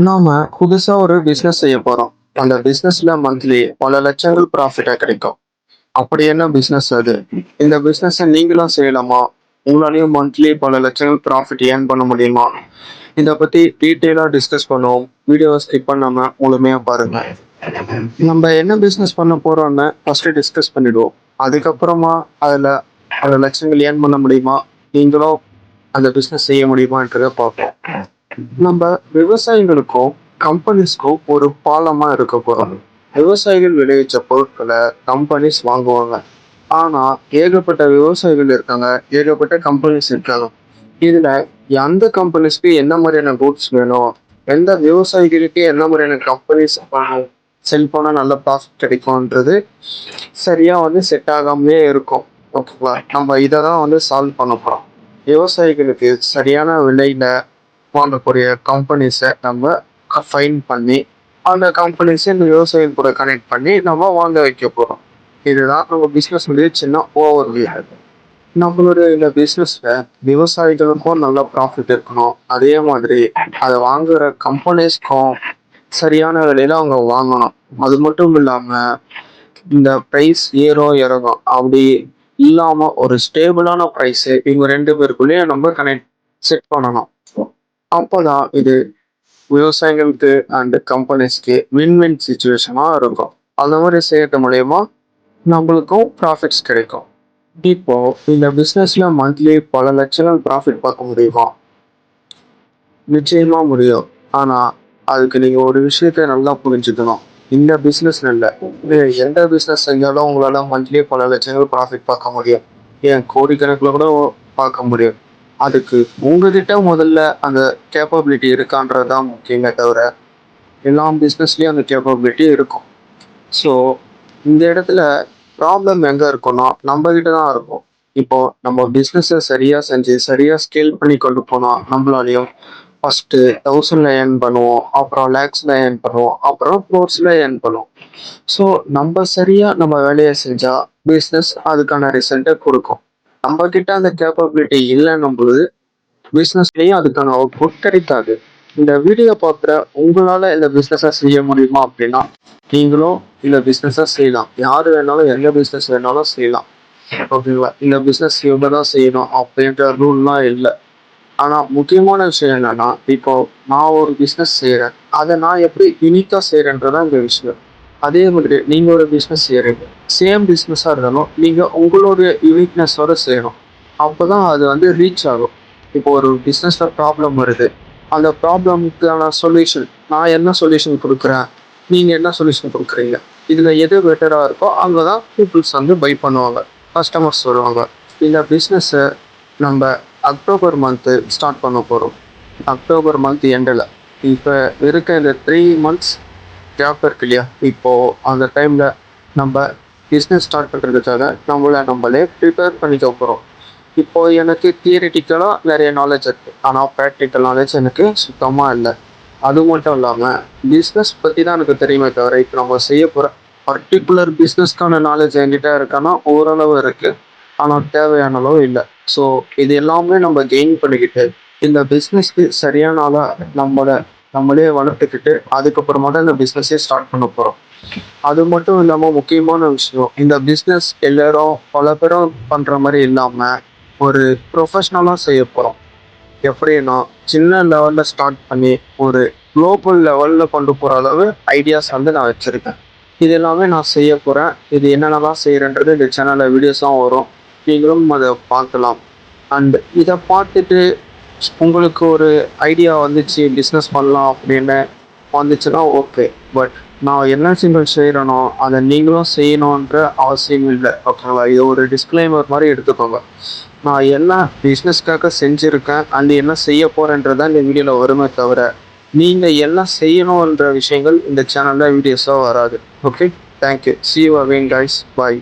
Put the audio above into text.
நாம புதுசா ஒரு பிசினஸ் செய்ய போறோம். அந்த பிசினஸ்ல மந்த்லி பல லட்சங்கள் ப்ராஃபிட்டா கிடைக்கும். அப்படி என்ன பிசினஸ் அது? இந்த பிசினஸ நீங்களும் செய்யலாமா? உங்களாலயும் மந்த்லி பல லட்சங்கள் ப்ராஃபிட் ஏர்ன் பண்ண முடியுமா? இத பத்தி டீட்டெயிலா டிஸ்கஸ் பண்ணுவோம். வீடியோவ ஸ்கிப் பண்ணாம முழுமையா பாருங்க. நம்ம என்ன பிசினஸ் பண்ண போறோம்னு ஃபர்ஸ்ட் டிஸ்கஸ் பண்ணிடுவோம். அதுக்கப்புறமா அதுல பல லட்சங்கள் ஏர்ன் பண்ண முடியுமா? நீங்களும் அந்த பிசினஸ் செய்ய முடியுமான்றத பார்ப்போம். நம்ம விவசாயிகளுக்கும் கம்பெனிஸ்க்கும் ஒரு பாலமா இருக்க போறோம். விவசாயிகள் விளைவிச்ச பொருட்களை கம்பெனிஸ் வாங்குவாங்க. ஆனா ஏகப்பட்ட விவசாயிகள் இருக்காங்க, ஏகப்பட்ட கம்பெனிஸ் இருக்காங்க. இதுல எந்த கம்பெனிஸ்க்கு என்ன மாதிரியான கூட்ஸ் வேணும், எந்த விவசாயிகளுக்கு என்ன மாதிரியான கம்பெனிஸ் செல் பண்ணா நல்ல ப்ராஃபிட் கிடைக்கும்ன்றது சரியா செட் ஆகாமலே இருக்கும். ஓகேவா? நம்ம இதை தான் சால்வ் பண்ண போறோம். விவசாயிகளுக்கு சரியான விலையில வாங்கக்கூடிய கம்பெனிஸை நம்ம ஃபைன் பண்ணி அந்த கம்பெனிஸை இந்த விவசாயிகள் கூட கனெக்ட் பண்ணி நம்ம வாங்க வைக்க போறோம். இதுதான் நம்ம பிசினஸ் சின்ன ஓவர்வியூ. நம்மளுடைய இந்த பிசினஸ்ல விவசாயிகளுக்கும் நல்ல ப்ராஃபிட் இருக்கணும். அதே மாதிரி அதை வாங்குற கம்பெனிஸ்க்கும் சரியான விலையில அவங்க வாங்கணும். அது மட்டும் இல்லாம இந்த பிரைஸ் ஏறும் இறங்கும் அப்படி இல்லாம ஒரு ஸ்டேபிளான பிரைஸ் இவங்க ரெண்டு பேருக்குள்ளேயே நம்ம கனெக்ட் செட் பண்ணணும். அப்போதான் இது விவசாயிகளுக்கு அண்ட் கம்பெனிஸ்க்கு வின் சுச்சுவேஷனா இருக்கும். அந்த மாதிரி செய்யறது மூலயமா நம்மளுக்கும் ப்ராஃபிட்ஸ் கிடைக்கும். இப்போ இந்த பிசினஸ்ல மந்த்லி பல லட்சங்கள் ப்ராஃபிட் பார்க்க முடியுமா? நிச்சயமா முடியும். ஆனா அதுக்கு நீங்க ஒரு விஷயத்த நல்லா புரிஞ்சுக்கணும். இந்த பிசினஸ் இல்ல, எந்த பிசினஸ் செஞ்சாலும் உங்களால மந்த்லி பல லட்சங்கள் ப்ராஃபிட் பார்க்க முடியும். ஏன் கோடிக்கணக்கில் கூட பார்க்க முடியும். அதுக்கு உங்ககிட்ட முதல்ல அந்த கேப்பபிலிட்டி இருக்கான்றதுதான் முக்கியமே தவிர எல்லா பிஸ்னஸ்லயும் அந்த கேப்பபிலிட்டி இருக்கும். ஸோ இந்த இடத்துல ப்ராப்ளம் எங்க இருக்கும்னா நம்ம கிட்ட தான் இருக்கும். இப்போ நம்ம பிஸ்னஸை சரியா செஞ்சு சரியா ஸ்கேல் பண்ணி கொண்டு போனா நம்மளாலையும் ஃபர்ஸ்ட் 1000ல ஏர்ன் பண்ணுவோம், அப்புறம் லேக்ஸ்ல ஏர்ன் பண்ணுவோம், அப்புறம் க்ரோர்ஸ்ல ஏர்ன் பண்ணுவோம். ஸோ நம்ம சரியா நம்ம வேலையை செஞ்சா பிஸ்னஸ் அதுக்கான ரிசல்ட்டை கொடுக்கும். நம்ம கிட்ட அந்த கேப்பபிலிட்டி இல்லைன்னும் போது பிஸ்னஸ்லயும் அதுக்கான அவுட்புட் கிடைக்காது. இந்த வீடியோ பார்க்குற உங்களால இந்த பிஸ்னஸை செய்ய முடியுமா அப்படின்னா நீங்களும் இந்த பிஸ்னஸை செய்யலாம். யார் வேணாலும் எந்த பிஸ்னஸ் வேணாலும் செய்யலாம். ஓகேங்களா? இந்த பிஸ்னஸ் இவ்வளோதான் செய்யணும் அப்படின்ற ரூல்லாம் இல்லை. ஆனால் முக்கியமான விஷயம் என்னன்னா, இப்போ நான் ஒரு பிஸ்னஸ் செய்கிறேன், அதை நான் எப்படி யூனிக்காக செய்கிறேன்றதான் இந்த விஷயம். அதே மாதிரி நீங்கள் ஒரு பிஸ்னஸ் செய்கிறீங்க, சேம் பிஸ்னஸாக இருந்தாலும் நீங்கள் உங்களுடைய யூனிக்னஸோட செய்யணும். அப்போ தான் அது ரீச் ஆகும். இப்போ ஒரு பிஸ்னஸில் ப்ராப்ளம் வருது, அந்த ப்ராப்ளமுக்கான சொல்யூஷன் நான் என்ன சொல்யூஷன் கொடுக்குறேன், நீங்கள் என்ன சொல்யூஷன் கொடுக்குறீங்க, இதில் எது பெட்டராக இருக்கோ அங்கே தான் பீப்புள்ஸ் பை பண்ணுவாங்க, கஸ்டமர்ஸ் வருவாங்க. இந்த பிஸ்னஸை நம்ம அக்டோபர் மந்த்து ஸ்டார்ட் பண்ண போகிறோம். அக்டோபர் மந்த் எண்டில் இப்போ இருக்க இந்த 3 months கேப் இருக்கு இல்லையா, இப்போது அந்த டைமில் நம்ம பிஸ்னஸ் ஸ்டார்ட் பண்ணுறதுக்காக நம்மளே ப்ரிப்பேர் பண்ணிக்க போகிறோம். இப்போ எனக்கு தியரிட்டிக்கலாக நிறைய நாலேஜ் இருக்குது, ஆனால் ப்ராக்டிக்கல் நாலேஜ் எனக்கு சுத்தமாக இல்லை. அது மட்டும் இல்லாமல் பிஸ்னஸ் பற்றி தான் எனக்கு தெரியுமே தவிர இப்போ நம்ம செய்ய போகிற பர்டிகுலர் பிஸ்னஸ்க்கான நாலேஜ் என்கிட்ட இருக்கான்னா ஓரளவு இருக்குது, ஆனால் தேவையான அளவு இல்லை. ஸோ இது எல்லாமே நம்ம கெயின் பண்ணிக்கிட்டு இந்த பிஸ்னஸ்க்கு சரியான நம்மளே வளர்த்துக்கிட்டு அதுக்கப்புறமா தான் இந்த பிஸ்னஸே ஸ்டார்ட் பண்ண போகிறோம். அது மட்டும் இல்லாமல் முக்கியமான விஷயம், இந்த பிஸ்னஸ் எல்லாரும் பல பேரும் பண்ணுற மாதிரி இல்லாமல் ஒரு ப்ரொஃபஷ்னலாக செய்ய போகிறோம். எப்படின்னா சின்ன லெவலில் ஸ்டார்ட் பண்ணி ஒரு குளோபல் லெவலில் கொண்டு போகிற அளவு ஐடியாஸ் நான் வச்சுருக்கேன். இது எல்லாமே நான் செய்ய போகிறேன். இது என்னென்னலாம் செய்கிறேன்றது இந்த சேனலில் வீடியோஸாக வரும், நீங்களும் அதை பார்க்கலாம். அண்ட் இதை பார்த்துட்டு உங்களுக்கு ஒரு ஐடியா வந்துச்சு பிஸ்னஸ் பண்ணலாம் அப்படின்னு வந்துச்சுன்னா ஓகே. பட் நான் என்ன சிம்பிள் செய்கிறேனோ அதை நீங்களும் செய்யணுன்ற அவசியம் இல்லை. ஓகேங்களா? இது ஒரு டிஸ்க்ளைமர் மாதிரி எடுத்துக்கோங்க. நான் என்ன பிஸ்னஸ்க்காக செஞ்சுருக்கேன் அண்ட் என்ன செய்ய போகிறேன்றதான் இந்த வீடியோவில் வருமே தவிர நீங்கள் எல்லாம் செய்யணுன்ற விஷயங்கள் இந்த சேனலில் வீடியோஸாக வராது. Okay, thank you. See you again guys. Bye.